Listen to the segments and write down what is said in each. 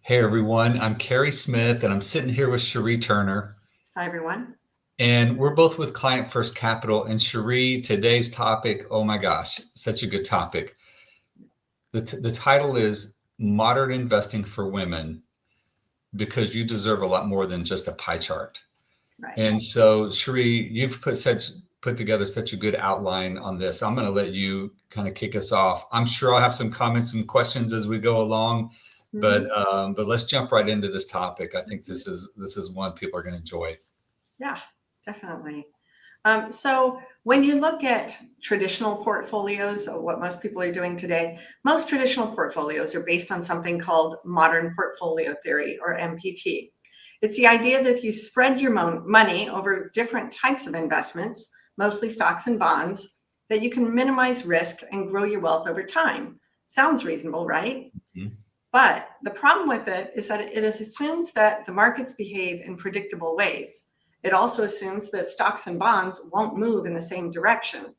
Hey everyone, I'm Cary Smith and I'm sitting here with Cheri Turner. Hi, everyone. And we're both with Client First Capital. And Cheri, today's topic, oh my gosh, such a good topic. The title is Modern Investing for Women because you deserve a lot more than just a pie chart. Right. And so, Cheri, you've put together such a good outline on this. I'm going to let you kind of kick us off. I'm sure I'll have some comments and questions as we go along, but Mhm. but let's jump right into this topic. I think this is one people are going to enjoy. Yeah, definitely. So when you look at traditional portfolios, or what most people are doing today, most traditional portfolios are based on something called modern portfolio theory, or MPT. It's the idea that if you spread your money over different types of investments, mostly stocks and bonds, that you can minimize risk and grow your wealth over time. Sounds reasonable, right? Mhm. But the problem with it is that assumes that the markets behave in predictable ways. It also assumes that stocks and bonds won't move in the same direction.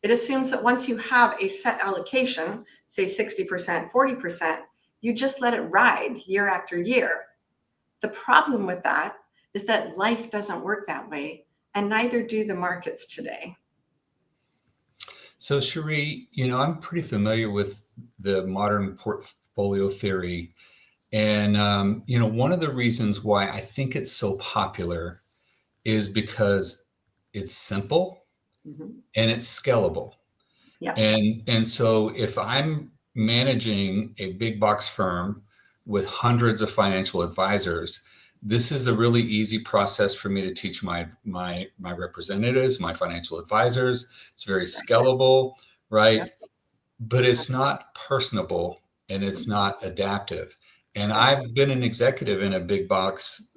It assumes that once you have a set allocation, say 60%, 40%, you just let it ride year after year. The problem with that is that life doesn't work that way, and neither do the markets today. So, Cherie, I'm pretty familiar with the modern portfolio theory. And, one of the reasons why I think it's so popular is because it's simple Mhm. and it's scalable. Yep. And so if I'm managing a big box firm with hundreds of financial advisors, this is a really easy process for me to teach my representatives, my financial advisors. It's very scalable, Yep. right? But it's not personable and it's not adaptive. And Right. I've been an executive in a big box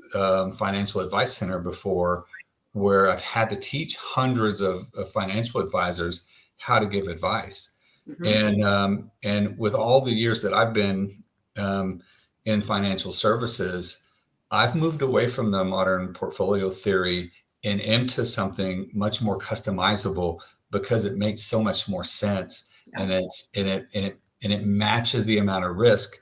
financial advice center before where I've had to teach hundreds of financial advisors how to give advice. Mhm. And with all the years that I've been um, in financial services, I've moved away from the modern portfolio theory and into something much more customizable because it makes so much more sense and Yes. it matches the amount of risk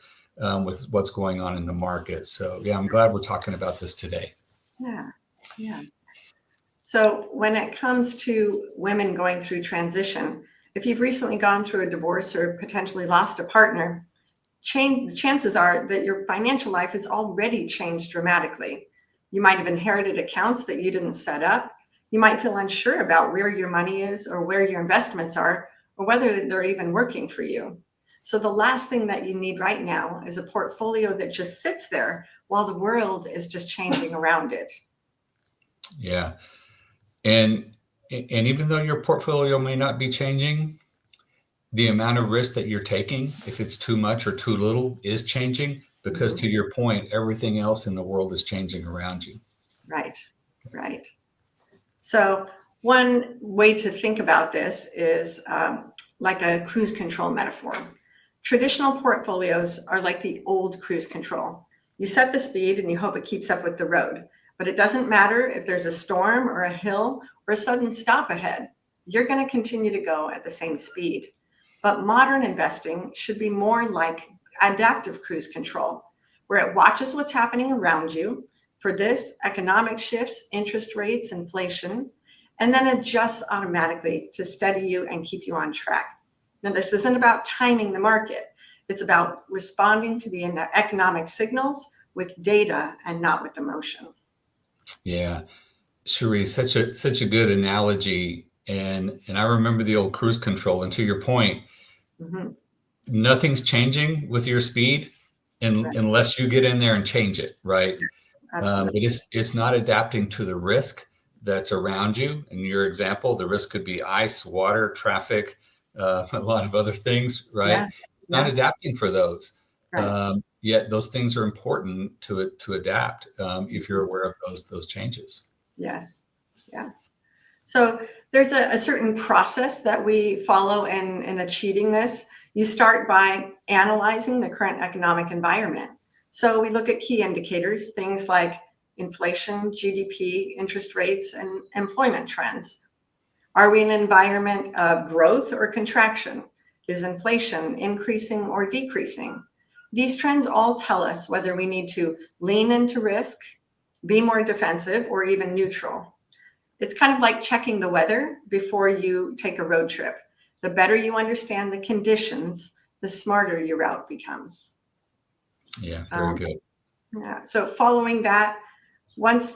with what's going on in the market. So yeah, I'm glad we're talking about this today. Yeah. Yeah. So, when it comes to women going through transition, if you've recently gone through a divorce or potentially lost a partner, chances are that your financial life has already changed dramatically. You might have inherited accounts that you didn't set up. You might feel unsure about where your money is or where your investments are or whether they're even working for you. So, the last thing that you need right now is a portfolio that just sits there while the world is just changing around it. Yeah. And and even though your portfolio may not be changing, the amount of risk that you're taking, if it's too much or too little, is changing because Mhm. to your point, everything else in the world is changing around you. Right, right. So, one way to think about this is like a cruise control metaphor. Traditional portfolios are like the old cruise control. You set the speed and you hope it keeps up with the road, but it doesn't matter if there's a storm or a hill or a sudden stop ahead. You're going to continue to go at the same speed. But modern investing should be more like adaptive cruise control, where it watches what's happening around you. For this, economic shifts, interest rates, inflation, and then adjusts automatically to steady you and keep you on track. Now, this isn't about timing the market. It's about responding to the economic signals with data and not with emotion. Yeah. Cherie, such a good analogy. And I remember the old cruise control. And to your point, Mhm. nothing's changing with your speed Right. unless you get in there and change it, right? Absolutely. But it's not adapting to the risk that's around you. In your example, the risk could be ice, water, traffic, a lot of other things, right? Yeah. It's not Yes. adapting for those. Right. Yet those things are important to adapt if you're Mhm. aware of those changes. Yes. Yes. So there's a certain process that we follow in achieving this. You start by analyzing the current economic environment. So we look at key indicators, things like inflation, GDP, interest rates, and employment trends. Are we in an environment of growth or contraction? Is inflation increasing or decreasing? these trends all tell us whether we need to lean into risk, be more defensive, or even neutral. It's kind of like checking the weather before you take a road trip. The better you understand the conditions, the smarter your route becomes. Yeah, very good. Yeah. So following that, what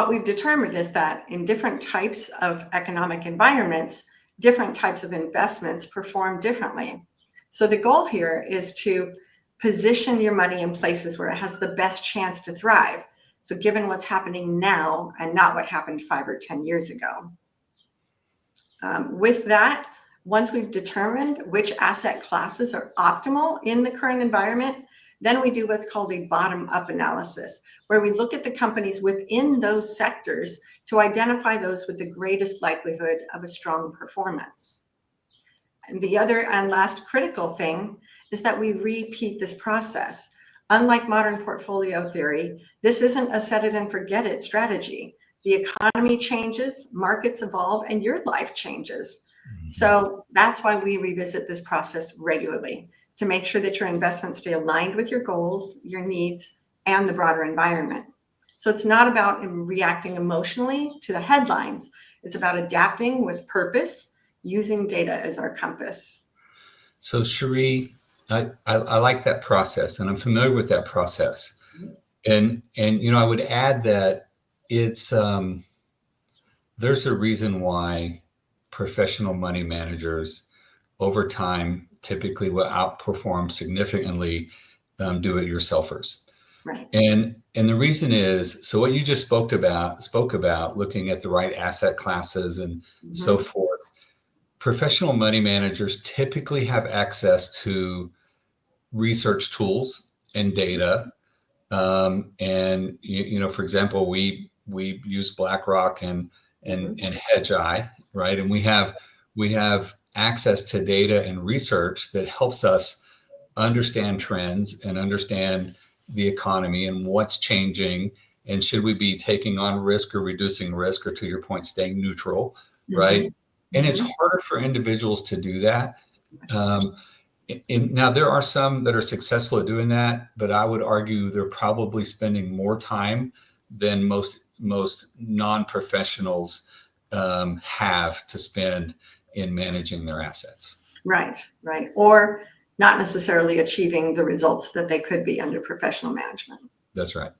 we've determined is that in different types of economic environments, different types of investments perform differently. So the goal here is to position your money in places where it has the best chance to thrive. So given what's happening now and not what happened 5 or 10 years ago. With that, once we've determined which asset classes are optimal in the current environment, then we do what's called a bottom-up analysis, where we look at the companies within those sectors to identify those with the greatest likelihood of a strong performance. And the other and last critical thing is that we repeat this process. Unlike modern portfolio theory, this isn't a set it and forget it strategy. The economy changes, markets evolve, and your life changes. So that's why we revisit this process regularly, to make sure that your investments stay aligned with your goals, your needs, and the broader environment. So it's not about reacting emotionally to the headlines. It's about adapting with purpose, using data as our compass. So Cheri, I like that process, and I'm familiar with that process. And I would add that it's there's a reason why professional money managers over time typically will outperform significantly do-it-yourselfers. Right. And the reason is, so what you just spoke about looking at the right asset classes and so forth. Professional money managers typically have access to research tools and data. And for example, we use BlackRock and Hedgeye, right? And we have access to data and research that helps us understand trends and understand the economy and what's changing, and should we be taking on risk or reducing risk, or to your point, staying neutral, right? And it's harder for individuals to do that. Now, there are some that are successful at doing that, but I would argue they're probably spending more time than most non-professionals have to spend in managing their assets. Right. Or not necessarily achieving the results that they could be under professional management. That's right.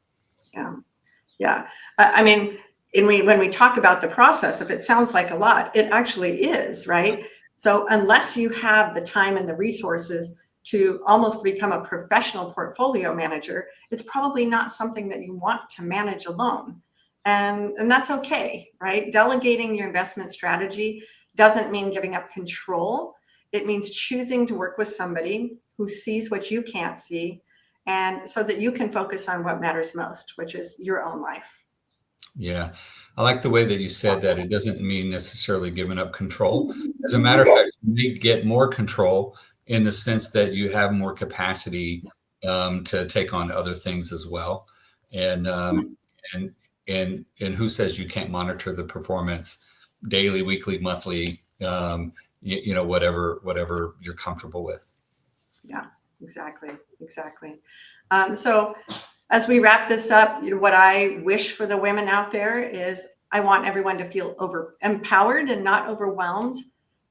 Yeah. I mean, when we talk about the process, if it sounds like a lot, it actually is, right? So unless you have the time and the resources to almost become a professional portfolio manager, it's probably not something that you want to manage alone. And that's okay, right? Delegating your investment strategy doesn't mean giving up control. It means choosing to work with somebody who sees what you can't see, and so that you can focus on what matters most, which is your own life. Yeah. I like the way that you said that. It doesn't mean necessarily giving up control. As a matter of fact, you may get more control in the sense that you have more capacity to take on other things as well. And who says you can't monitor the performance daily, weekly, monthly, whatever you're comfortable with. Yeah, exactly. So as we wrap this up, what I wish for the women out there is I want everyone to feel empowered and not overwhelmed,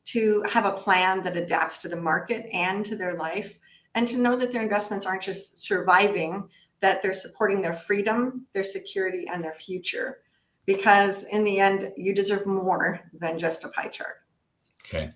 to have a plan that adapts to the market and to their life, and to know that their investments aren't just surviving, that they're supporting their freedom, their security, and their future. Because in the end, you deserve more than just a pie chart. Okay.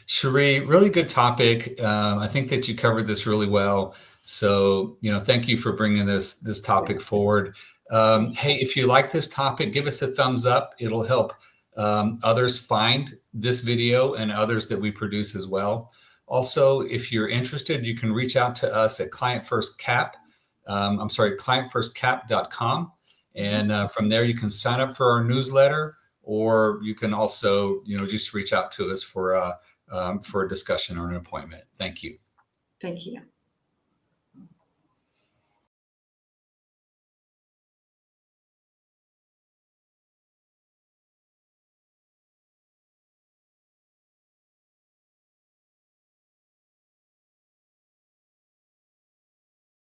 Cheri, really good topic. I think that you covered this really well. So, thank you for bringing this topic forward. Hey, if you like this topic, give us a thumbs up. It'll help others find this video and others that we produce as well. Also, if you're interested, you can reach out to us at clientfirstcap.com. And from there, you can sign up for our newsletter, or you can also, just reach out to us for a discussion or an appointment. Thank you. Thank you.